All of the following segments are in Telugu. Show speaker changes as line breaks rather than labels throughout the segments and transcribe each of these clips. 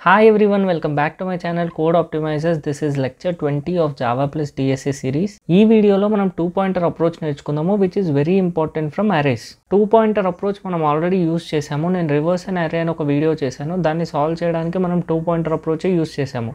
Hi everyone, welcome back to my channel Code Optimizers. This is lecture 20 of Java plus DSA series. ఈ వీడియోలో మనం 2-pointer approach నేర్చుకుందాము which is very important from arrays. 2-pointer approach మనం ఆల్రెడీ యూస్ చేసాము. నేను రివర్స్ అండ్ అరే అని ఒక వీడియో చేశాను. దాన్ని సాల్వ్ చేయడానికి మనం 2-pointer approach యూస్ చేసాము.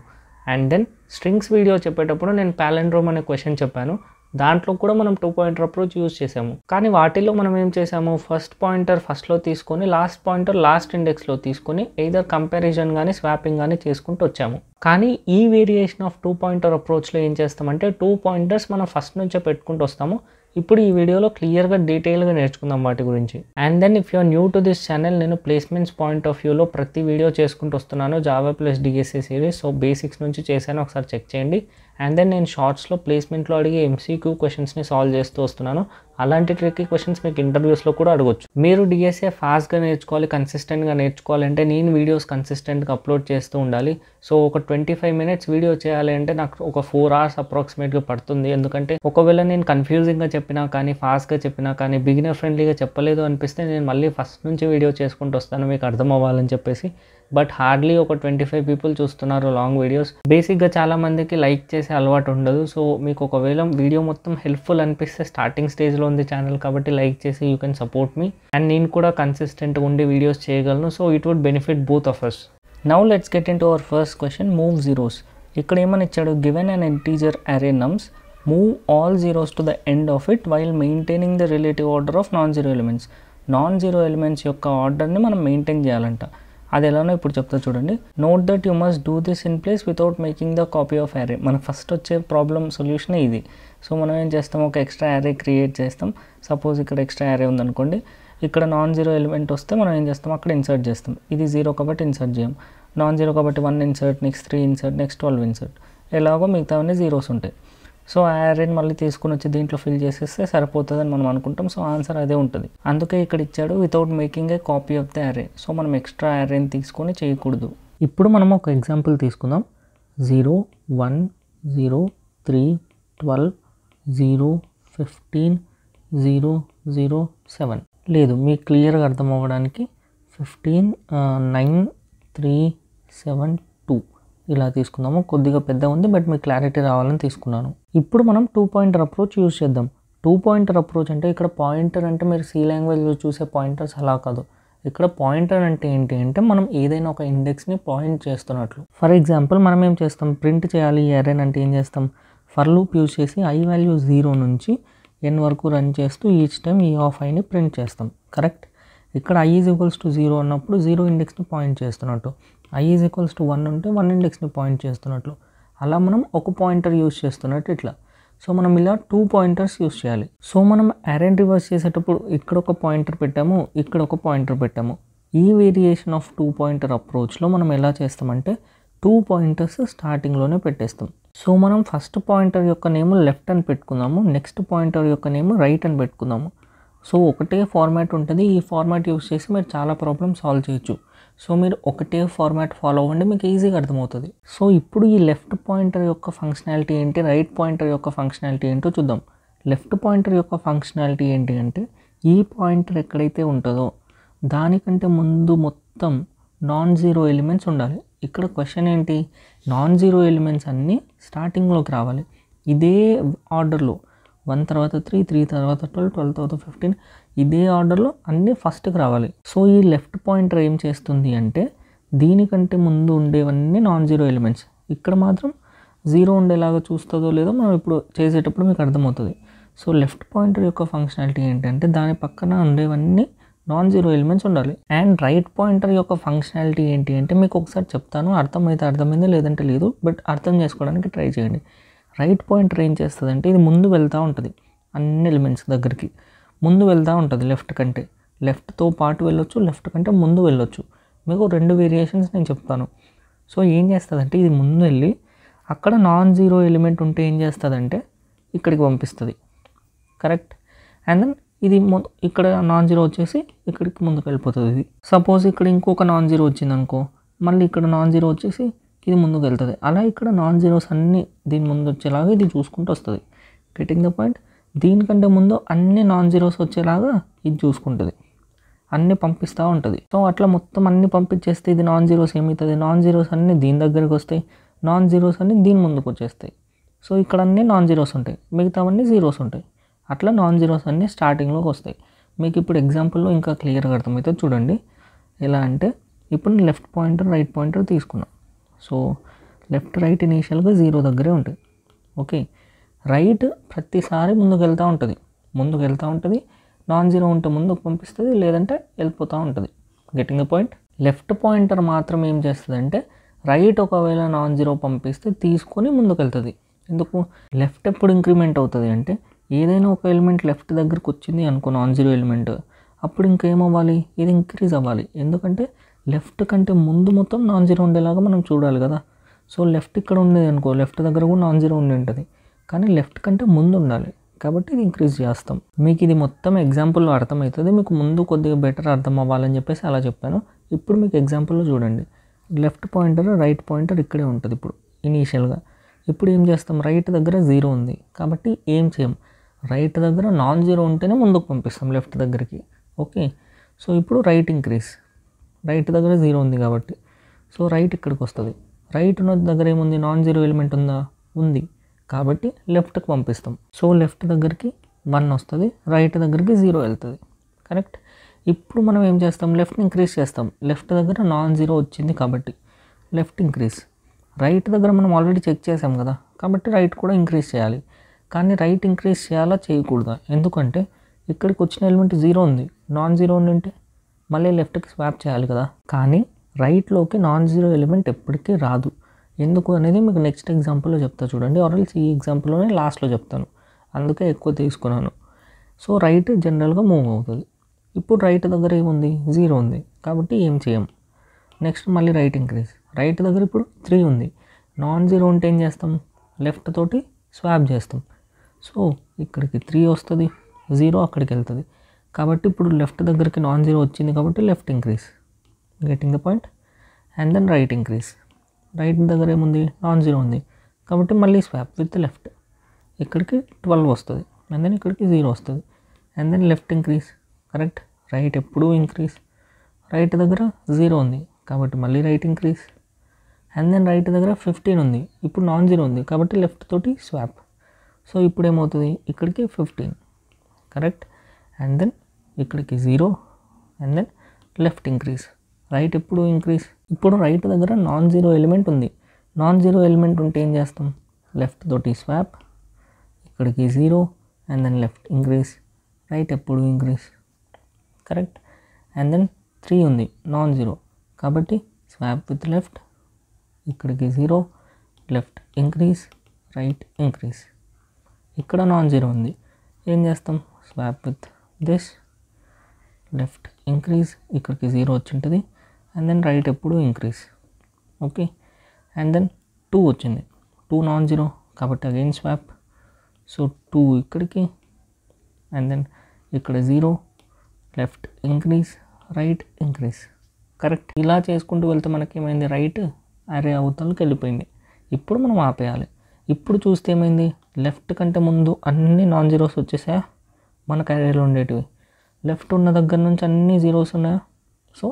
అండ్ దెన్ స్ట్రింగ్స్ వీడియో చెప్పేటప్పుడు నేను palindrome అనే క్వశ్చన్ చెప్పాను. దాంట్లో కూడా మనం 2-pointer అప్రోచ్ యూజ్ చేసాము. కానీ వాటిల్లో మనం ఏం చేసాము, ఫస్ట్ పాయింటర్ ఫస్ట్లో తీసుకొని లాస్ట్ పాయింటర్ లాస్ట్ ఇండెక్స్లో తీసుకొని ఎయిదర్ కంపారిజన్ కానీ స్వాపింగ్ కానీ చేసుకుంటూ వచ్చాము. కానీ ఈ వేరియేషన్ ఆఫ్ 2-pointer అప్రోచ్లో ఏం చేస్తామంటే 2 పాయింటర్స్ మనం ఫస్ట్ నుంచే పెట్టుకుంటూ వస్తాము. ఇప్పుడు ఈ వీడియోలో క్లియర్గా డీటెయిల్గా నేర్చుకుందాం వాటి గురించి. And then if you're new to this channel, నేను ప్లేస్మెంట్స్ పాయింట్ ఆఫ్ వ్యూలో ప్రతి వీడియో చేసుకుంటూ వస్తున్నాను Java plus DSA series. So basics నుంచి చేశాను, ఒకసారి చెక్ చేయండి. అండ్ దెన్ నేను షార్ట్స్లో ప్లేస్మెంట్లో అడిగే ఎంసీక్యూ క్వశ్చన్స్ని సాల్వ్ చేస్తూ వస్తున్నాను. అలాంటి ట్రిక్కీ క్వశ్చన్స్ మీకు ఇంటర్వ్యూస్లో కూడా అడగొచ్చు. మీరు డిఎస్ఏ ఫాస్ట్గా నేర్చుకోవాలి, కన్సిస్టెంట్గా నేర్చుకోవాలంటే నేను వీడియోస్ కన్సిస్టెంట్గా అప్లోడ్ చేస్తూ ఉండాలి. సో ఒక 25 minutes వీడియో చేయాలి అంటే నాకు ఒక 4 hours అప్రాక్సిమేట్గా పడుతుంది. ఎందుకంటే ఒకవేళ నేను కన్ఫ్యూజింగ్గా చెప్పినా కానీ ఫాస్ట్గా చెప్పినా కానీ బిగినర్ ఫ్రెండ్లీగా చెప్పలేదు అనిపిస్తే నేను మళ్ళీ ఫస్ట్ నుంచి వీడియో చేసుకుంటూ వస్తాను మీకు అర్థం అవ్వాలని చెప్పేసి. బట్ హార్డ్లీ ఒక 25 people చూస్తున్నారు లాంగ్ వీడియోస్. బేసిక్గా చాలామందికి లైక్ చేసే అలవాటు ఉండదు. సో మీకు ఒకవేళ వీడియో మొత్తం హెల్ప్ఫుల్ అనిపిస్తే స్టార్టింగ్ స్టేజ్లో ఉంది ఛానల్ కాబట్టి లైక్ చేసి you can support me. And నేను కూడా కన్సిస్టెంట్గా ఉండి వీడియోస్ చేయగలను. So it would benefit both of us. Now let's get in to our first question, move zeros. ఇక్కడ ఏమని ఇచ్చాడు, given an integer array nums move all zeros to the end of it while maintaining the relative order of non zero elements. Non zero elements యొక్క ఆర్డర్ని మనం మెయింటైన్ చేయాలంట. అది ఎలానో ఇప్పుడు చెప్తా చూడండి. Note that you must do this in place without making the copy of అరే. మనకు ఫస్ట్ వచ్చే ప్రాబ్లమ్ సొల్యూషనే ఇది. సో మనం ఏం చేస్తాం, ఒక ఎక్స్ట్రా అరే క్రియేట్ చేస్తాం. సపోజ్ ఇక్కడ ఎక్స్ట్రా అరే ఉందనుకోండి, ఇక్కడ నాన్ జీరో ఎలిమెంట్ వస్తే మనం ఏం చేస్తాం, అక్కడ ఇన్సర్ట్ చేస్తాం. ఇది 0 కాబట్టి ఇన్సర్ట్ చేయం. నాన్ జీరో కాబట్టి 1 insert, next 3 insert, next 12 insert. ఎలాగో మిగతావన్నీ జీరోస్ ఉంటాయి. సో ఆ అరేని మళ్ళీ తీసుకుని వచ్చి దీంట్లో ఫిల్ చేసేస్తే సరిపోతుందని మనం అనుకుంటాం. సో ఆన్సర్ అదే ఉంటుంది. అందుకే ఇక్కడ ఇచ్చాడు without making a copy of the అరే. సో మనం ఎక్స్ట్రా అరేని తీసుకొని చేయకూడదు. ఇప్పుడు మనం ఒక ఎగ్జాంపుల్ తీసుకుందాం. 0 1 0 3 12 0 15 0 0 7. లేదు, మీకు క్లియర్గా అర్థం అవ్వడానికి 15 9 3 7 2 ఇలా తీసుకుందాము. కొద్దిగా పెద్ద ఉంది బట్ మీకు క్లారిటీ రావాలని తీసుకున్నాను. ఇప్పుడు మనం 2-pointer అప్రోచ్ యూజ్ చేద్దాం. 2-pointer అప్రోచ్ అంటే ఇక్కడ పాయింటర్ అంటే మీరు సి లాంగ్వేజ్లో చూసే పాయింటర్స్ అలా కాదు. ఇక్కడ పాయింటర్ అంటే ఏంటి అంటే మనం ఏదైనా ఒక ఇండెక్స్ని పాయింట్ చేస్తున్నట్లు. ఫర్ ఎగ్జాంపుల్ మనం ఏం చేస్తాం, ప్రింట్ చేయాలి ఈ అరేని అంటే ఏం చేస్తాం, ఫర్ లూప్ యూజ్ చేసి i వాల్యూ 0 నుంచి n వరకు రన్ చేస్తూ ఈచ్ టైం ఈ ఆఫ్ ఐని ప్రింట్ చేస్తాం. కరెక్ట్. ఇక్కడ i ఈజ్ ఈక్వల్స్ టు 0 అన్నప్పుడు 0 ఇండెక్స్ని పాయింట్ చేస్తున్నట్టు, i ఈజ్ ఈక్వల్స్ టు 1 ఉంటే 1 ఇండెక్స్ని పాయింట్ చేస్తున్నట్లు. అలా మనం ఒక పాయింటర్ యూజ్ చేస్తున్నట్టు ఇట్లా. సో మనం ఇలా 2 pointers యూజ్ చేయాలి. సో మనం అరేని రివర్స్ చేసేటప్పుడు ఇక్కడ ఒక పాయింటర్ పెట్టాము, ఇక్కడ ఒక పాయింటర్ పెట్టాము. ఈ వేరియేషన్ ఆఫ్ 2-pointer అప్రోచ్లో మనం ఎలా చేస్తామంటే 2 pointers స్టార్టింగ్లోనే పెట్టేస్తాం. సో మనం ఫస్ట్ పాయింటర్ యొక్క నేమ్ లెఫ్ట్ అని పెట్టుకుందాము, నెక్స్ట్ పాయింటర్ యొక్క నేమ్ రైట్ అని పెట్టుకుందాము. సో ఒకటే ఫార్మాట్ ఉంటుంది. ఈ ఫార్మాట్ యూజ్ చేసి మీరు చాలా ప్రాబ్లమ్ సాల్వ్ చేయొచ్చు. సో మీరు ఒకటే ఫార్మాట్ ఫాలో అవ్వండి, మీకు ఈజీగా అర్థమవుతుంది. సో ఇప్పుడు ఈ లెఫ్ట్ పాయింటర్ యొక్క ఫంక్షనాలిటీ ఏంటి, రైట్ పాయింటర్ యొక్క ఫంక్షనాలిటీ ఏంటో చూద్దాం. లెఫ్ట్ పాయింటర్ యొక్క ఫంక్షనాలిటీ ఏంటి అంటే ఈ పాయింటర్ ఎక్కడైతే ఉంటుందో దానికంటే ముందు మొత్తం నాన్ జీరో ఎలిమెంట్స్ ఉండాలి. ఇక్కడ క్వశ్చన్ ఏంటి, నాన్ జీరో ఎలిమెంట్స్ అన్నీ స్టార్టింగ్లోకి రావాలి. ఇదే ఆర్డర్లో 1 తర్వాత 3 3 తర్వాత 12 12 తర్వాత 15 ఇదే ఆర్డర్లో అన్నీ ఫస్ట్కి రావాలి. సో ఈ లెఫ్ట్ పాయింటర్ ఏం చేస్తుంది అంటే దీనికంటే ముందు ఉండేవన్నీ నాన్ జీరో ఎలిమెంట్స్, ఇక్కడ మాత్రం 0 ఉండేలాగా చూస్తుందో లేదో మనం ఇప్పుడు చేసేటప్పుడు మీకు అర్థమవుతుంది. సో లెఫ్ట్ పాయింటర్ యొక్క ఫంక్షనాలిటీ ఏంటంటే దాని పక్కన ఉండేవన్నీ నాన్ జీరో ఎలిమెంట్స్ ఉండాలి. అండ్ రైట్ పాయింటర్ యొక్క ఫంక్షనాలిటీ ఏంటి అంటే మీకు ఒకసారి చెప్తాను, అర్థమైతే అర్థమైంది లేదంటే లేదు, బట్ అర్థం చేసుకోవడానికి ట్రై చేయండి. రైట్ పాయింటర్ ఏం చేస్తుంది అంటే ఇది ముందు వెళ్తూ ఉంటుంది, అన్ని ఎలిమెంట్స్ దగ్గరికి ముందు వెళ్తూ ఉంటుంది. లెఫ్ట్ కంటే లెఫ్ట్తో పాటు వెళ్ళొచ్చు, లెఫ్ట్ కంటే ముందు వెళ్ళొచ్చు. మీకు 2 వేరియేషన్స్ నేను చెప్తాను. సో ఏం చేస్తుందంటే ఇది ముందు వెళ్ళి అక్కడ నాన్ జీరో ఎలిమెంట్ ఉంటే ఏం చేస్తుందంటే ఇక్కడికి పంపిస్తుంది. కరెక్ట్. అండ్ దెన్ ఇది ఇక్కడ నాన్ జీరో వచ్చేసి ఇక్కడికి ముందుకు వెళ్ళిపోతుంది. ఇది సపోజ్ ఇక్కడ ఇంకొక నాన్ జీరో వచ్చింది అనుకో, మళ్ళీ ఇక్కడ నాన్ జీరో వచ్చేసి ఇది ముందుకు వెళ్తుంది. అలా ఇక్కడ నాన్ జీరోస్ అన్నీ దీని ముందు వచ్చేలాగా ఇది చూసుకుంటూ వస్తుంది. Getting the point. దీనికంటే ముందు అన్ని నాన్ జీరోస్ వచ్చేలాగా ఇది చూసుకుంటుంది. అన్నీ పంపిస్తూ ఉంటుంది. సో అట్లా మొత్తం అన్నీ పంపించేస్తే ఇది నాన్ జీరోస్ ఏమవుతుంది, నాన్ జీరోస్ అన్నీ దీని దగ్గరికి వస్తాయి, నాన్ జీరోస్ అన్నీ దీని ముందుకు వచ్చేస్తాయి. సో ఇక్కడ అన్నీ నాన్ జీరోస్ ఉంటాయి, మిగతావన్నీ జీరోస్ ఉంటాయి. అట్లా నాన్ జీరోస్ అన్నీ స్టార్టింగ్లోకి వస్తాయి. మీకు ఇప్పుడు ఎగ్జాంపుల్లో ఇంకా క్లియర్గా అర్థమవుతుంది చూడండి. ఎలా అంటే ఇప్పుడు లెఫ్ట్ పాయింటర్ రైట్ పాయింటర్ తీసుకున్నాం. సో లెఫ్ట్ రైట్ ఇనీషియల్గా 0 దగ్గరే ఉంటుంది. ఓకే, రైట్ ప్రతిసారి ముందుకు వెళ్తూ ఉంటుంది. నాన్ జీరో ఉంటే ముందుకు పంపిస్తుంది, లేదంటే వెళ్ళిపోతూ ఉంటుంది. Getting the point. Left pointer మాత్రం ఏం చేస్తుంది అంటే రైట్ ఒకవేళ నాన్ జీరో పంపిస్తే తీసుకొని ముందుకు వెళ్తుంది. ఎందుకు? లెఫ్ట్ ఎప్పుడు ఇంక్రిమెంట్ అవుతుంది అంటే ఏదైనా ఒక ఎలిమెంట్ లెఫ్ట్ దగ్గరకు వచ్చింది అనుకో, నాన్ జీరో ఎలిమెంట్, అప్పుడు ఇంకేమవ్వాలి, ఇది ఇంక్రీజ్ అవ్వాలి. ఎందుకంటే లెఫ్ట్ కంటే ముందు మొత్తం నాన్ జీరో ఉండేలాగా మనం చూడాలి కదా. సో లెఫ్ట్ ఇక్కడ ఉండేది అనుకో, లెఫ్ట్ దగ్గర కూడా నాన్ జీరో ఉండి ఉంటుంది, కానీ లెఫ్ట్ కంటే ముందు ఉండాలి కాబట్టి ఇది ఇంక్రీజ్ చేస్తాం. మీకు ఇది మొత్తం ఎగ్జాంపుల్లో అర్థమవుతుంది. మీకు ముందు కొద్దిగా బెటర్ అర్థం అవ్వాలని చెప్పేసి అలా చెప్పాను. ఇప్పుడు మీకు ఎగ్జాంపుల్లో చూడండి, లెఫ్ట్ పాయింటర్ రైట్ పాయింటర్ ఇక్కడే ఉంటుంది ఇప్పుడు ఇనీషియల్గా. ఇప్పుడు ఏం చేస్తాం, రైట్ దగ్గర 0 ఉంది కాబట్టి ఏం చేయం, రైట్ దగ్గర నాన్ జీరో ఉంటేనే ముందుకు పంపిస్తాం లెఫ్ట్ దగ్గరికి. ఓకే, సో ఇప్పుడు రైట్ ఇంక్రీజ్, రైట్ దగ్గర 0 ఉంది కాబట్టి సో రైట్ ఇక్కడికి వస్తుంది. రైట్ ఉన్న దగ్గర ఏముంది, నాన్ జీరో ఎలిమెంట్ ఉందా, ఉంది కాబట్టి లెఫ్ట్కి పంపిస్తాం. సో లెఫ్ట్ దగ్గరికి 1 వస్తుంది, రైట్ దగ్గరికి 0 వెళ్తుంది. కరెక్ట్. ఇప్పుడు మనం ఏం చేస్తాం, లెఫ్ట్ ఇంక్రీజ్ చేస్తాం. లెఫ్ట్ దగ్గర నాన్ జీరో వచ్చింది కాబట్టి లెఫ్ట్ ఇంక్రీజ్. రైట్ దగ్గర మనం ఆల్రెడీ చెక్ చేసాం కదా, కాబట్టి రైట్ కూడా ఇంక్రీజ్ చేయాలి. కానీ రైట్ ఇంక్రీజ్ చేయాలా చేయకూడదా, ఎందుకంటే ఇక్కడికి వచ్చిన ఎలిమెంట్ 0 ఉంది, నాన్ జీరో ఉంటే మళ్ళీ లెఫ్ట్కి స్వాప్ చేయాలి కదా. కానీ రైట్లోకి నాన్ జీరో ఎలిమెంట్ ఎప్పటికీ రాదు. ఎందుకు అనేది మీకు నెక్స్ట్ ఎగ్జాంపుల్లో చెప్తా చూడండి, ఆర్ఎల్స్ ఈ ఎగ్జాంపుల్లోనే లాస్ట్లో చెప్తాను, అందుకే ఎక్కువ తీసుకున్నాను. సో రైట్ జనరల్గా మూవ్ అవుతుంది. ఇప్పుడు రైట్ దగ్గర ఏముంది, 0 ఉంది కాబట్టి ఏం చేయం. నెక్స్ట్ మళ్ళీ రైట్ ఇంక్రీజ్, రైట్ దగ్గర ఇప్పుడు 3 ఉంది, నాన్ జీరో ఉంటే ఏం చేస్తాం, లెఫ్ట్ తోటి స్వాప్ చేస్తాం. సో ఇక్కడికి 3 వస్తుంది, 0 అక్కడికి వెళ్తుంది. కాబట్టి ఇప్పుడు లెఫ్ట్ దగ్గరికి నాన్ జీరో వచ్చింది కాబట్టి left increase, getting the point. And then right increase, right దగ్గర ఏముంది, నాన్ జీరో ఉంది కాబట్టి మళ్ళీ స్వాప్ విత్ లెఫ్ట్, ఇక్కడికి 12 వస్తుంది, అండ్ దెన్ ఇక్కడికి 0 వస్తుంది. And then left increase, correct. Right ఎప్పుడూ ఇంక్రీజ్, రైట్ దగ్గర 0 ఉంది కాబట్టి మళ్ళీ right increase. And then right దగ్గర 15 ఉంది, ఇప్పుడు నాన్ జీరో ఉంది కాబట్టి లెఫ్ట్ తోటి స్వాప్. సో ఇప్పుడు ఏమవుతుంది, ఇక్కడికి 15, కరెక్ట్. అండ్ దెన్ ఇక్కడికి 0 and then left increase, right ఎప్పుడు ఇంక్రీజ్. ఇప్పుడు రైట్ దగ్గర నాన్ జీరో ఎలిమెంట్ ఉంది, నాన్ జీరో ఎలిమెంట్ ఉంటే ఏం చేస్తాం, లెఫ్ట్ తోటి స్వాప్, ఇక్కడికి 0 and then left increase, right ఎప్పుడు ఇంక్రీజ్, కరెక్ట్. అండ్ దెన్ 3 ఉంది, నాన్ జీరో కాబట్టి స్వాప్ విత్ లెఫ్ట్, ఇక్కడికి 0 లెఫ్ట్ ఇంక్రీజ్, రైట్ ఇంక్రీజ్. ఇక్కడ నాన్ జీరో ఉంది, ఏం చేస్తాం, swap with this, left increase, ఇక్కడికి 0 వచ్చి ఉంటుంది. అండ్ దెన్ రైట్ ఎప్పుడు ఇంక్రీజ్. ఓకే, అండ్ దెన్ 2 వచ్చింది, 2 నాన్ జీరో కాబట్టి అగైన్ స్వాప్. సో 2 ఇక్కడికి, అండ్ దెన్ ఇక్కడ 0 left increase, right increase, correct. ఇలా చేసుకుంటూ వెళ్తే మనకి ఏమైంది, రైట్ అరే అవతలకి వెళ్ళిపోయింది. ఇప్పుడు మనం ఆపేయాలి. ఇప్పుడు చూస్తే ఏమైంది, లెఫ్ట్ కంటే ముందు అన్ని నాన్ జీరోస్ వచ్చేసాయా మనకు అరేలో ఉండేటివి, లెఫ్ట్ ఉన్న దగ్గర నుంచి అన్ని జీరోస్ ఉన్నాయా. సో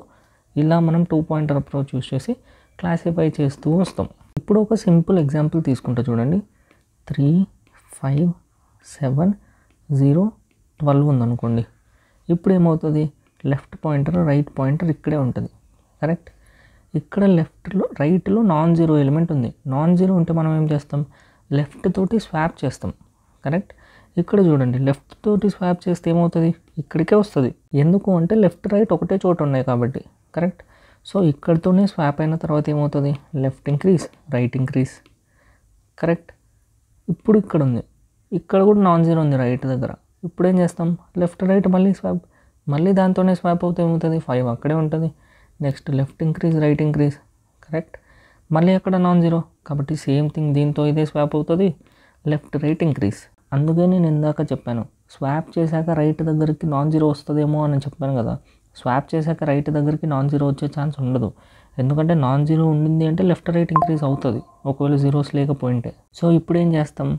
ఇలా మనం 2 పాయింటర్ అప్రోచ్ యూస్ చేసి క్లాసిఫై చేస్తూ వస్తాం. ఇప్పుడు ఒక సింపుల్ ఎగ్జాంపుల్ తీసుకుంటా చూడండి. 3, 5, 7, 0, 12 ఉందనుకోండి. ఇప్పుడు ఏమవుతుంది, లెఫ్ట్ పాయింటర్ రైట్ పాయింటర్ ఇక్కడే ఉంటుంది, కరెక్ట్. ఇక్కడ లెఫ్ట్లో రైట్లో నాన్ జీరో ఎలిమెంట్ ఉంది, నాన్ జీరో ఉంటే మనం ఏం చేస్తాం, లెఫ్ట్ తోటి స్వాప్ చేస్తాం, కరెక్ట్. ఇక్కడ చూడండి, లెఫ్ట్ తోటి స్వాప్ చేస్తే ఏమవుతుంది, ఇక్కడికే వస్తుంది. ఎందుకు అంటే లెఫ్ట్ రైట్ ఒకటే చోట ఉన్నాయి కాబట్టి, కరెక్ట్. సో ఇక్కడితోనే స్వాప్ అయిన తర్వాత ఏమవుతుంది, left increase, right increase, correct. ఇప్పుడు ఇక్కడ ఉంది, ఇక్కడ కూడా నాన్ జీరో ఉంది రైట్ దగ్గర. ఇప్పుడు ఏం చేస్తాం, లెఫ్ట్ రైట్ మళ్ళీ స్వాప్, మళ్ళీ దాంతోనే స్వాప్ అవుతే ఏమవుతుంది, 5 అక్కడే ఉంటుంది. Next left increase, right increase, correct. మళ్ళీ అక్కడ నాన్ జీరో కాబట్టి సేమ్ థింగ్ దీంతో ఇదే స్వాప్ అవుతుంది, లెఫ్ట్ రైట్ ఇంక్రీజ్. అందుకే నేను ఇందాక చెప్పాను, స్వాప్ చేశాక రైట్ దగ్గరికి నాన్ జీరో వస్తుందేమో అని చెప్పాను కదా. స్వాప్ చేశాక రైట్ దగ్గరికి నాన్ జీరో వచ్చే ఛాన్స్ ఉండదు, ఎందుకంటే నాన్ జీరో ఉండింది అంటే లెఫ్ట్ రైట్ ఇంక్రీజ్ అవుతుంది ఒకవేళ జీరోస్ లేకపోయింటే. సో ఇప్పుడు ఏం చేస్తాం,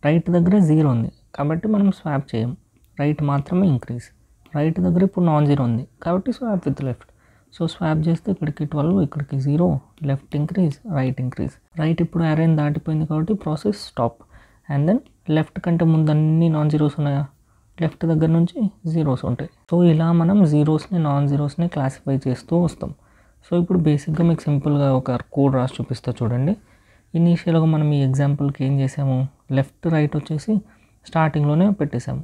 రైట్ దగ్గర 0 ఉంది కాబట్టి మనం స్వాప్ చేయం, రైట్ మాత్రమే ఇంక్రీజ్, రైట్ దగ్గర ఇప్పుడు నాన్ జీరో ఉంది కాబట్టి swap with left. So swap చేస్తే ఇక్కడికి 12, ఇక్కడికి 0, left increase, right increase. Right ఇప్పుడు అరేని దాటిపోయింది కాబట్టి process stop. And then left కంటే ముందు అన్ని నాన్ జీరోస్ ఉన్నాయా, లెఫ్ట్ దగ్గర నుంచి జీరోస్ ఉంటాయి. సో ఇలా మనం జీరోస్ని నాన్ జీరోస్ని క్లాసిఫై చేస్తూ వస్తాం. సో ఇప్పుడు బేసిక్గా మీకు సింపుల్గా ఒక కోడ్ రాసి చూపిస్తా చూడండి. ఇనీషియల్గా మనం ఈ ఎగ్జాంపుల్కి ఏం చేసాము, లెఫ్ట్ రైట్ వచ్చేసి స్టార్టింగ్లోనే పెట్టేసాము,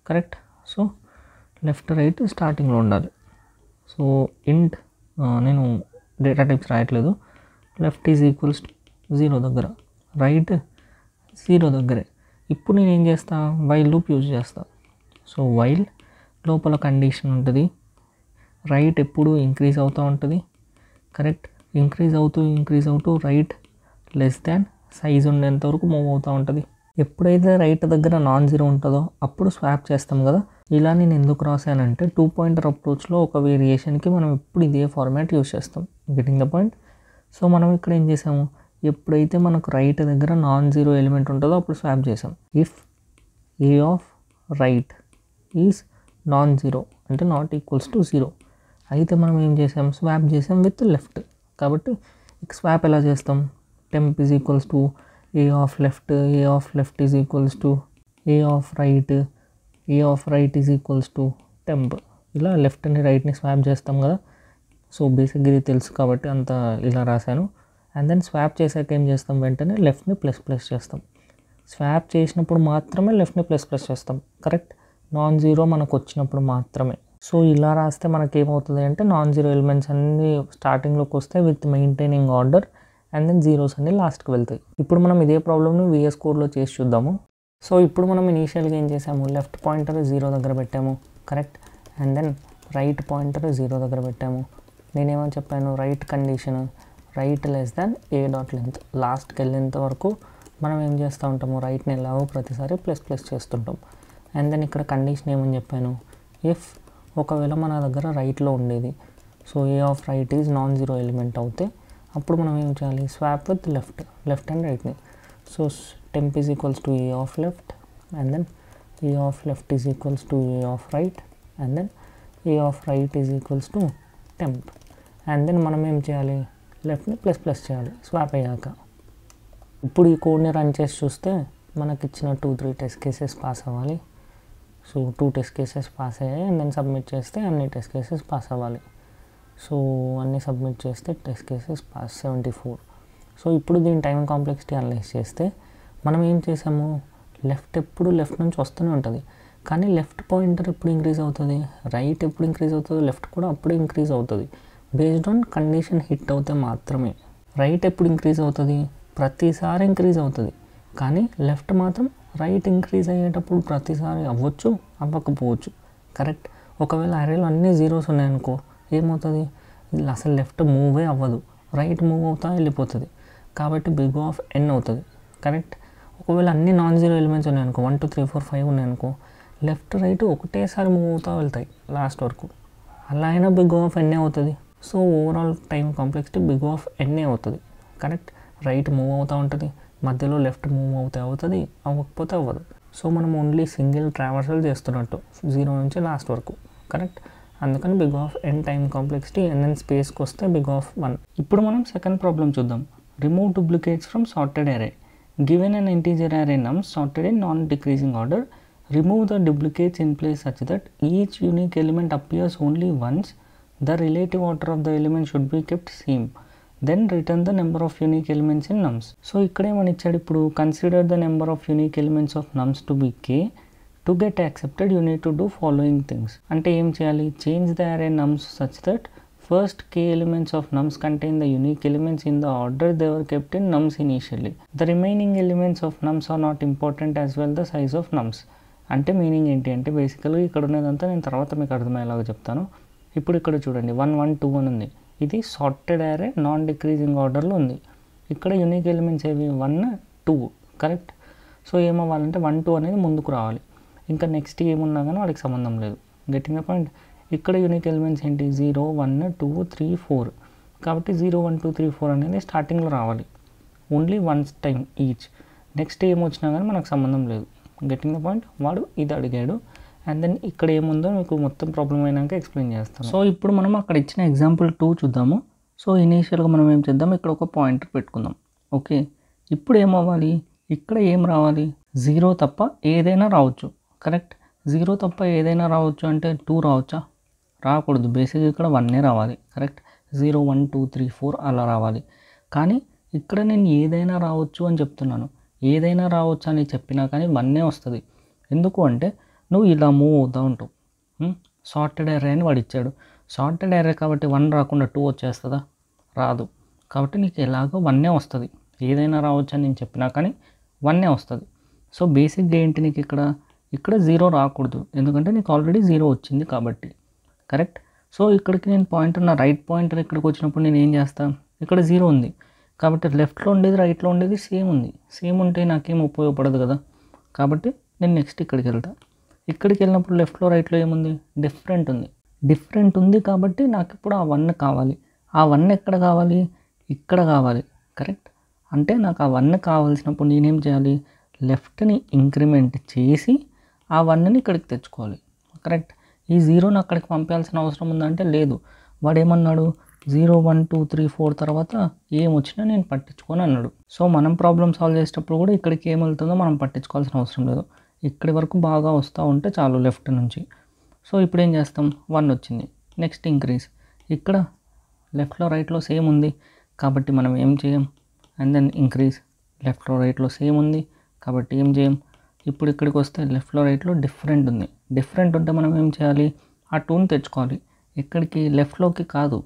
కరెక్ట్. సో లెఫ్ట్ రైట్ స్టార్టింగ్లో ఉండాలి. సో ఇంట్ నేను డేటా టైప్స్ రాయట్లేదు, లెఫ్ట్ ఈజ్ ఈక్వల్స్ 0 దగ్గర, రైట్ 0 దగ్గరే. ఇప్పుడు నేను ఏం చేస్తా, వైల్ లూప్ యూజ్ చేస్తా. సో వైల్ లోపల కండిషన్ ఉంటుంది, రైట్ ఎప్పుడు ఇంక్రీజ్ అవుతూ ఉంటుంది, కరెక్ట్. ఇంక్రీజ్ అవుతూ రైట్ లెస్ దాన్ సైజ్ ఉండేంత వరకు మూవ్ అవుతూ ఉంటుంది. ఎప్పుడైతే రైట్ దగ్గర నాన్ జీరో ఉంటుందో అప్పుడు స్వాప్ చేస్తాం కదా. ఇలా నేను ఎందుకు రాశానంటే 2 పాయింటర్ అప్రోచ్లో ఒక వేరియేషన్కి మనం ఎప్పుడు ఇదే ఫార్మాట్ యూజ్ చేస్తాం. Getting the point. సో మనం ఇక్కడ ఏం చేసాము, ఎప్పుడైతే మనకు రైట్ దగ్గర నాన్ జీరో ఎలిమెంట్ ఉంటుందో అప్పుడు స్వాప్ చేసాం. If A of right is non zero అంటే నాట్ ఈక్వల్స్ టు 0 అయితే మనం ఏం చేసాం, స్వాప్ చేసాం విత్ లెఫ్ట్. కాబట్టి స్వాప్ ఎలా చేస్తాం, temp is equals to a of left is equals to a of right is equals to temp. ఇలా లెఫ్ట్ని రైట్ని స్వాప్ చేస్తాం కదా. సో బేసిక్గా ఇది తెలుసు కాబట్టి అంత ఇలా రాశాను. అండ్ దెన్ స్వాప్ చేశాక ఏం చేస్తాం, వెంటనే లెఫ్ట్ని ప్లస్ చేస్తాం. స్వాప్ చేసినప్పుడు మాత్రమే లెఫ్ట్ని ప్లస్ చేస్తాం, కరెక్ట్. నాన్ జీరో మనకు వచ్చినప్పుడు మాత్రమే. సో ఇలా రాస్తే మనకేమవుతుంది అంటే నాన్ జీరో ఎలిమెంట్స్ అన్నీ స్టార్టింగ్లోకి వస్తాయి with maintaining order, and then zeros అన్ని లాస్ట్కి వెళ్తాయి. ఇప్పుడు మనం ఇదే ప్రాబ్లమ్ని VS కోడ్లో చేసి చూద్దాము. సో ఇప్పుడు మనం ఇనీషియల్గా ఏం చేసాము, లెఫ్ట్ పాయింటర్ 0 దగ్గర పెట్టాము, correct. And then right pointer 0 దగ్గర పెట్టాము. నేనేమని చెప్పాను, right condition right less than a dot length, లాస్ట్కి వెళ్ళేంత వరకు మనం ఏం చేస్తూ ఉంటాము, రైట్ని ఎలాగో ప్రతిసారి ప్లస్ చేస్తుంటాం. అండ్ దెన్ ఇక్కడ కండిషన్ ఏమని చెప్పాను, ఇఫ్ ఒకవేళ మన దగ్గర రైట్లో ఉండేది, so a of right is non zero element అవుతే అప్పుడు మనం ఏం చేయాలి, స్వాప్ విత్ లెఫ్ట్ అండ్ రైట్ని. So temp is equals to a of left, and then a of left is equals to a of right, and then a of right is equals to temp. and then మనం ఏం చేయాలి, లెఫ్ట్ని ప్లస్ చేయాలి స్వాప్ అయ్యాక. ఇప్పుడు ఈ కోడ్ని రన్ చేసి చూస్తే మనకి ఇచ్చిన 2-3 టెస్ట్ కేసెస్ పాస్ అవ్వాలి. సో 2 టెస్ట్ కేసెస్ పాస్ అయ్యాయి. అండ్ దెన్ సబ్మిట్ చేస్తే అన్ని టెస్ట్ కేసెస్ పాస్ అవ్వాలి. సో అన్నీ సబ్మిట్ చేస్తే టెస్ట్ కేసెస్ పాస్ 74. సో ఇప్పుడు దీని టైం కాంప్లెక్సిటీ అనలైజ్ చేస్తే మనం ఏం చేసాము, ఎప్పుడు లెఫ్ట్ నుంచి వస్తూనే ఉంటుంది, కానీ లెఫ్ట్ పాయింటర్ ఎప్పుడు ఇంక్రీజ్ అవుతుంది, రైట్ ఎప్పుడు ఇంక్రీజ్ అవుతుంది, లెఫ్ట్ కూడా అప్పుడే ఇంక్రీజ్ అవుతుంది. బేస్డ్ ఆన్ కండిషన్ హిట్ అవుతే మాత్రమే. రైట్ ఎప్పుడు ఇంక్రీజ్ అవుతుంది, ప్రతిసారి ఇంక్రీజ్ అవుతుంది, కానీ లెఫ్ట్ మాత్రం రైట్ ఇంక్రీజ్ అయ్యేటప్పుడు ప్రతిసారి అవ్వచ్చు అవ్వకపోవచ్చు, కరెక్ట్. ఒకవేళ అరేలో అన్ని జీరోస్ ఉన్నాయనుకో ఏమవుతుంది, అసలు లెఫ్ట్ మూవే అవ్వదు, రైట్ మూవ్ అవుతా వెళ్ళిపోతుంది. కాబట్టి బిగ్ ఆఫ్ n అవుతుంది, కరెక్ట్. ఒకవేళ అన్ని నాన్ జీరో ఎలిమెంట్స్ ఉన్నాయనుకో, 1 2 3 4 5 ఉన్నాయనుకో, లెఫ్ట్ రైట్ ఒకటేసారి మూవ్ అవుతూ వెళ్తాయి లాస్ట్ వరకు, అలా అయినా బిగ్ ఆఫ్ n అవుతుంది. So overall time complexity big of n అవుతుంది, కరెక్ట్. రైట్ మూవ్ అవుతూ ఉంటుంది, మధ్యలో లెఫ్ట్ మూవ్ అవుతుంది, అవ్వకపోతే అవ్వదు. సో మనం ఓన్లీ సింగిల్ ట్రావర్సల్ చేస్తున్నట్టు 0 నుంచి లాస్ట్ వరకు, కరెక్ట్. అందుకని big of n time complexity n స్పేస్కి వస్తే బిగ్ ఆఫ్ 1. ఇప్పుడు మనం సెకండ్ ప్రాబ్లం చూద్దాం. Remove duplicates from sorted array. Given an integer array nums sorted in non-decreasing order, remove the duplicates in place such that each unique element appears only once. The relative order of the element should be kept same. Then return the number of unique elements in nums. So ikkade man ichchadu, ippudu consider the number of unique elements of nums to be k. To get accepted you need to do following things. Ante em cheyali, change the array nums such that first k elements of nums contain the unique elements in the order they were kept in nums initially. The remaining elements of nums are not important as well the size of nums. అంటే మీనింగ్ ఏంటి అంటే బేసికల్గా ఇక్కడ ఉన్నదంతా నేను తర్వాత మీకు అర్థమయ్యేలాగా చెప్తాను. ఇప్పుడు ఇక్కడ చూడండి 1 1 2 1 ఉంది, ఇది సార్టెడ్ అరే నాన్ డిక్రీజింగ్ ఆర్డర్లో ఉంది. ఇక్కడ యూనిక్ ఎలిమెంట్స్ ఏవి 1 2, కరెక్ట్. సో ఏమవ్వాలంటే 1 2 అనేది ముందుకు రావాలి, ఇంకా నెక్స్ట్ ఏమున్నా కానీ వాడికి సంబంధం లేదు. Getting the point. ఇక్కడ యూనిక్ ఎలిమెంట్స్ ఏంటి 0 1 2 3 4, కాబట్టి 0 1 2 3 4 అనేది స్టార్టింగ్లో రావాలి, only once time each. Next ఏమొచ్చినా కానీ మనకు సంబంధం లేదు. Getting the point. వాడు ఇది అడిగాడు అండ్ దెన్ ఇక్కడ ఏముందో మీకు మొత్తం ప్రాబ్లం అయినాక ఎక్స్ప్లెయిన్ చేస్తాను. సో ఇప్పుడు మనం అక్కడ ఇచ్చిన ఎగ్జాంపుల్ 2 చూద్దాము. సో ఇనీషియల్గా మనం ఏం చేద్దాం, ఇక్కడ ఒక పాయింటర్ పెట్టుకుందాం. ఓకే, ఇప్పుడు ఏమవ్వాలి, ఇక్కడ ఏం రావాలి, 0 తప్ప ఏదైనా రావచ్చు. కరెక్ట్, 0 తప్ప ఏదైనా రావచ్చు అంటే 2 రావచ్చా? రాకూడదు. బేసిక్గా ఇక్కడ 1 రావాలి. కరెక్ట్, 0 1 2 3 4 అలా రావాలి. కానీ ఇక్కడ నేను ఏదైనా రావచ్చు అని చెప్తున్నాను. ఏదైనా రావచ్చు అని చెప్పినా కానీ 1 వస్తుంది. ఎందుకు అంటే నువ్వు ఇలా మూవ్ అవుతూ ఉంటావు. సార్టెడ్ అర్రే అని వాడు ఇచ్చాడు. సార్టెడ్ అర్రే కాబట్టి 1 రాకుండా 2 వచ్చేస్తుందా? రాదు. కాబట్టి నీకు ఎలాగో 1 వస్తుంది. ఏదైనా రావచ్చు అని నేను చెప్పినా కానీ 1 వస్తుంది. సో బేసిక్గా ఏంటి, నీకు ఇక్కడ 0 రాకూడదు. ఎందుకంటే నీకు ఆల్రెడీ 0 వచ్చింది కాబట్టి. కరెక్ట్. సో ఇక్కడికి నేను పాయింటర్, నా రైట్ పాయింటర్ ఇక్కడికి వచ్చినప్పుడు నేను ఏం చేస్తాను, ఇక్కడ 0 ఉంది కాబట్టి లెఫ్ట్లో ఉండేది రైట్లో ఉండేది సేమ్ ఉంది. సేమ్ ఉంటే నాకేం ఉపయోగపడదు కదా. కాబట్టి నేను నెక్స్ట్ ఇక్కడికి వెళ్తాను. ఇక్కడికి వెళ్ళినప్పుడు లెఫ్ట్లో రైట్లో ఏముంది, డిఫరెంట్ ఉంది. డిఫరెంట్ ఉంది కాబట్టి నాకు ఇప్పుడు ఆ 1 కావాలి. ఆ 1 ఎక్కడ కావాలి, ఇక్కడ కావాలి. కరెక్ట్. అంటే నాకు ఆ 1 కావాల్సినప్పుడు నేనేం చేయాలి, లెఫ్ట్ని ఇంక్రిమెంట్ చేసి ఆ 1ని ఇక్కడికి తెచ్చుకోవాలి. కరెక్ట్. ఈ 0ని అక్కడికి పంపాల్సిన అవసరం ఉందంటే లేదు. వాడు ఏమన్నాడు, 0 1 2 3 4 తర్వాత ఏమొచ్చినా నేను పట్టించుకొని అన్నాడు. సో మనం ప్రాబ్లమ్ సాల్వ్ చేసేటప్పుడు కూడా ఇక్కడికి ఏం వెళ్తుందో మనం పట్టించుకోవాల్సిన అవసరం లేదు. ఇక్కడి వరకు బాగా వస్తూ ఉంటే చాలు లెఫ్ట్ నుంచి. సో ఇప్పుడు ఏం చేస్తాం, 1 వచ్చింది. Next increase. ఇక్కడ లెఫ్ట్లో రైట్లో సేమ్ ఉంది కాబట్టి మనం ఏం చేయం. And then increase. లెఫ్ట్లో రైట్లో సేమ్ ఉంది కాబట్టి ఏం చేయం. ఇప్పుడు ఇక్కడికి వస్తే లెఫ్ట్లో రైట్లో డిఫరెంట్ ఉంది. డిఫరెంట్ ఉంటే మనం ఏం చేయాలి, ఆ 2ని తెచ్చుకోవాలి. ఇక్కడికి లెఫ్ట్లోకి కాదు,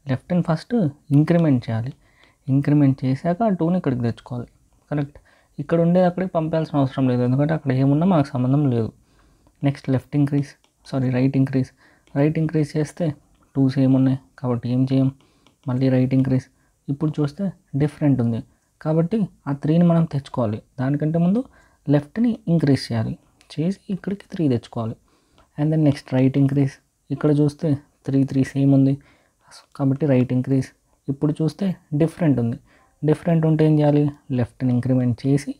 లెఫ్ట్ని ఫస్ట్ ఇంక్రిమెంట్ చేయాలి. ఇంక్రిమెంట్ చేశాక ఆ 2ని ఇక్కడికి తెచ్చుకోవాలి. కరెక్ట్. ఇక్కడ ఉండేది అక్కడికి పంపాల్సిన అవసరం లేదు, ఎందుకంటే అక్కడ ఏమున్నా మనకు సంబంధం లేదు. Next left increase, right increase. Right increase చేస్తే 2 సేమ్ ఉన్నాయి కాబట్టి ఏం చేయం, మళ్ళీ రైట్ ఇంక్రీజ్. ఇప్పుడు చూస్తే డిఫరెంట్ ఉంది కాబట్టి ఆ 3ని మనం తెచ్చుకోవాలి. దానికంటే ముందు లెఫ్ట్ని ఇంక్రీజ్ చేయాలి, చేసి ఇక్కడికి 3 తెచ్చుకోవాలి. And then next right increase. ఇక్కడ చూస్తే 3 సేమ్ ఉంది కాబట్టి రైట్ ఇంక్రీజ్. ఇప్పుడు చూస్తే డిఫరెంట్ ఉంది. డిఫరెంట్ ఉంటే ఏం చేయాలి, లెఫ్ట్ని ఇంక్రిమెంట్ చేసి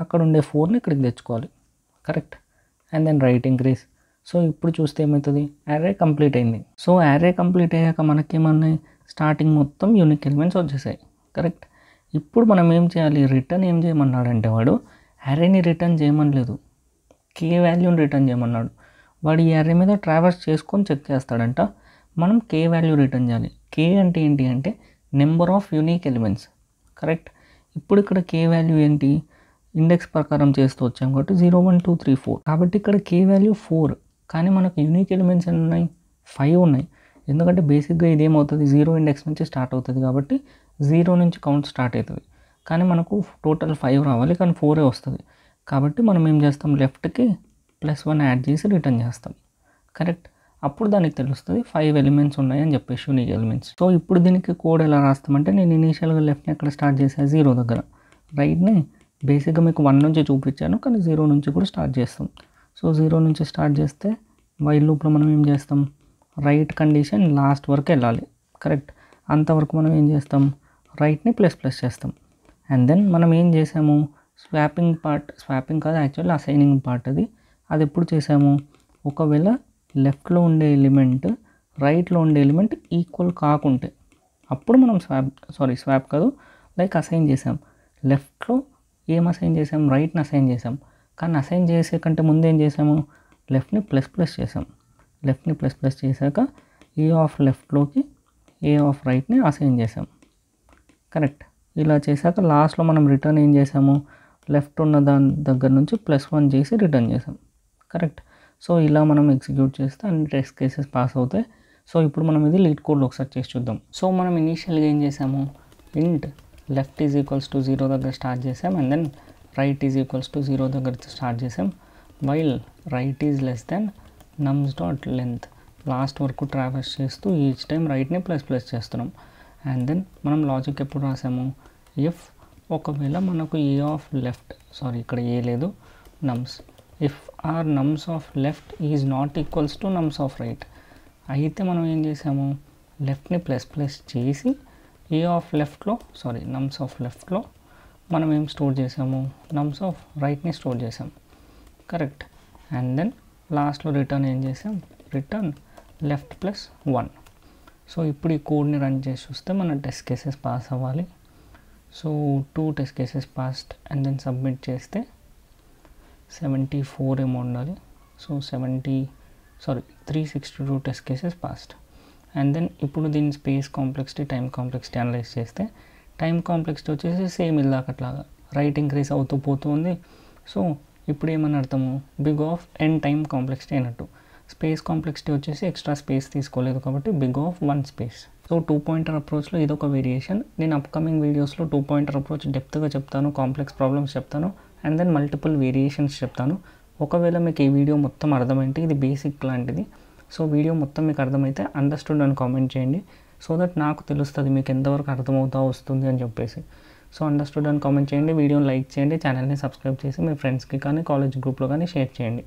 అక్కడ ఉండే 4ని ఇక్కడికి తెచ్చుకోవాలి. Correct. And then right increase. So ఇప్పుడు చూస్తే ఏమవుతుంది, యారే కంప్లీట్ అయింది. సో యారే కంప్లీట్ అయ్యాక మనకేమన్నాయి, స్టార్టింగ్ మొత్తం యూనిక్ ఎలిమెంట్స్ వచ్చేసాయి. కరెక్ట్. ఇప్పుడు మనం ఏం చేయాలి, రిటర్న్ ఏం చేయమన్నాడంటే వాడు యారేని రిటర్న్ చేయమనలేదు, కే వాల్యూని రిటర్న్ చేయమన్నాడు. వాడు ఈ యారే మీద ట్రావర్స్ చేసుకొని చెక్ చేస్తాడంట. మనం కే వాల్యూ రిటర్న్ చేయాలి. కే అంటే ఏంటి అంటే number of unique elements. Correct. ఇప్పుడు ఇక్కడ కే వాల్యూ ఏంటి, ఇండెక్స్ ప్రకారం చేస్తూ వచ్చాం కాబట్టి 0 1 2 3 4 కాబట్టి ఇక్కడ కే వాల్యూ 4. కానీ మనకు యూనిక్ ఎలిమెంట్స్ ఎన్ని ఉన్నాయి, 5 ఉన్నాయి. ఎందుకంటే బేసిక్గా ఇది ఏమవుతుంది, 0 ఇండెక్స్ నుంచి స్టార్ట్ అవుతుంది కాబట్టి 0 నుంచి కౌంట్ స్టార్ట్ అవుతుంది. కానీ మనకు టోటల్ 5 రావాలి కానీ 4 వస్తుంది. కాబట్టి మనం ఏం చేస్తాం, లెఫ్ట్కి +1 యాడ్ చేసి రిటర్న్ చేస్తాం. కరెక్ట్. అప్పుడు దానికి తెలుస్తుంది 5 ఎలిమెంట్స్ ఉన్నాయని చెప్పేసి, యూనిక్ ఎలిమెంట్స్. సో ఇప్పుడు దీనికి కోడ్ ఎలా రాస్తామంటే, నేను ఇనీషియల్గా లెఫ్ట్ని ఎక్కడ స్టార్ట్ చేశాను, 0 దగ్గర. రైట్ని బేసిక్గా మీకు 1 నుంచి చూపించాను కానీ 0 నుంచి కూడా స్టార్ట్ చేస్తాం. సో 0 నుంచి స్టార్ట్ చేస్తే వైల్ లూప్లో మనం ఏం చేస్తాం, రైట్ కండిషన్ లాస్ట్ వరకు వెళ్ళాలి. కరెక్ట్. అంతవరకు మనం ఏం చేస్తాం, రైట్ని ++ చేస్తాం. అండ్ దెన్ మనం ఏం చేసాము, స్వాపింగ్ కాదు యాక్చువల్లీ అసైనింగ్ పార్ట్ అది ఎప్పుడు చేసాము, ఒకవేళ లెఫ్ట్లో ఉండే ఎలిమెంట్ రైట్లో ఉండే ఎలిమెంట్ ఈక్వల్ కాకుంటే అప్పుడు మనం స్వాప్ కాదు లైక్ అసైన్ చేసాం. లెఫ్ట్లో ఏం అసైన్ చేసాం, రైట్ని అసైన్ చేసాం. కానీ అసైన్ చేసే కంటే ముందు ఏం చేసాము, లెఫ్ట్ని ++ చేసాం. లెఫ్ట్ని ++ చేశాక ఏ ఆఫ్ లెఫ్ట్లోకి ఏ ఆఫ్ రైట్ని అసైన్ చేసాం. కరెక్ట్. ఇలా చేశాక లాస్ట్లో మనం రిటర్న్ ఏం చేసాము, లెఫ్ట్ ఉన్న దాని దగ్గర నుంచి +1 చేసి రిటర్న్ చేసాం. కరెక్ట్. సో ఇలా మనం ఎగ్జిక్యూట్ చేస్తే అన్ని టెస్ట్ కేసెస్ పాస్ అవుతాయి. సో ఇప్పుడు మనం ఇది లీడ్ కోడ్లో ఒకసారి చేసి చూద్దాం. సో మనం ఇనీషియల్గా ఏం చేసాము, ఇంట్ లెఫ్ట్ ఈజ్ ఈక్వల్స్ టు 0 దగ్గర స్టార్ట్ చేసాం. And then right is equals to 0 దగ్గర స్టార్ట్ చేసాం. While right is less than nums.length last వరకు ట్రావర్స్ చేస్తూ ఈచ్ టైం రైట్ని ++ చేస్తున్నాం. అండ్ దెన్ మనం లాజిక్ ఎప్పుడు రాసాము, ఇఫ్ ఒకవేళ మనకు ఏ ఆఫ్ లెఫ్ట్ ఇక్కడ ఏ లేదు, nums if or nums of left is not equals to nums of right అయితే మనం ఏం చేసాము, లెఫ్ట్ని ++ చేసి ఏ ఆఫ్ లెఫ్ట్లో నమ్స్ ఆఫ్ లెఫ్ట్లో మనం ఏం స్టోర్ చేసాము, నమ్స్ ఆఫ్ రైట్ని స్టోర్ చేసాం. కరెక్ట్. అండ్ దెన్ లాస్ట్లో రిటర్న్ ఏం చేసాం, రిటర్న్ లెఫ్ట్ ప్లస్ 1. సో ఇప్పుడు ఈ కోడ్ని రన్ చేసి చూస్తే మన టెస్ట్ కేసెస్ పాస్ అవ్వాలి. So 2 test cases passed and then submit చేస్తే 74 ఏమో ఉండాలి. So 362 test cases passed. And then ఇప్పుడు దీని space complexity, time complexity analyse చేస్తే టైం కాంప్లెక్సిటీ వచ్చేసి సేమ్ ఇలాగట్లాగా రైట్ ఇంక్రీజ్ అవుతూ పోతుంది. సో ఇప్పుడు ఏమని అర్థము, big of n time complexity అయినట్టు. స్పేస్ కాంప్లెక్సిటీ వచ్చేసి ఎక్స్ట్రా స్పేస్ తీసుకోలేదు కాబట్టి big of 1 space. So 2 pointer అప్రోచ్లో ఇదొక వేరియేషన్. నేను అప్కమింగ్ వీడియోస్లో 2 పాయింటర్ అప్రోచ్ డెప్త్గా చెప్తాను, కాంప్లెక్స్ ప్రాబ్లమ్స్ చెప్తాను అండ్ దెన్ మల్టిపుల్ వేరియేషన్స్ చెప్తాను. ఒకవేళ మీకు ఈ వీడియో మొత్తం అర్థమైతే, ఇది బేసిక్ లాంటిది, సో వీడియో మొత్తం మీకు అర్థమైతే అండర్స్టూడ్ అని కామెంట్ చేయండి. సో దట్ నాకు తెలుస్తుంది మీకు ఎంతవరకు అర్థమవుతా వస్తుంది అని చెప్పేసి. సో అండర్స్టూడ్ అని కామెంట్ చేయండి, వీడియోని లైక్ చేయండి, ఛానల్ని సబ్స్క్రైబ్ చేసి మీ ఫ్రెండ్స్కి కానీ కాలేజ్ గ్రూప్లో కానీ షేర్ చేయండి.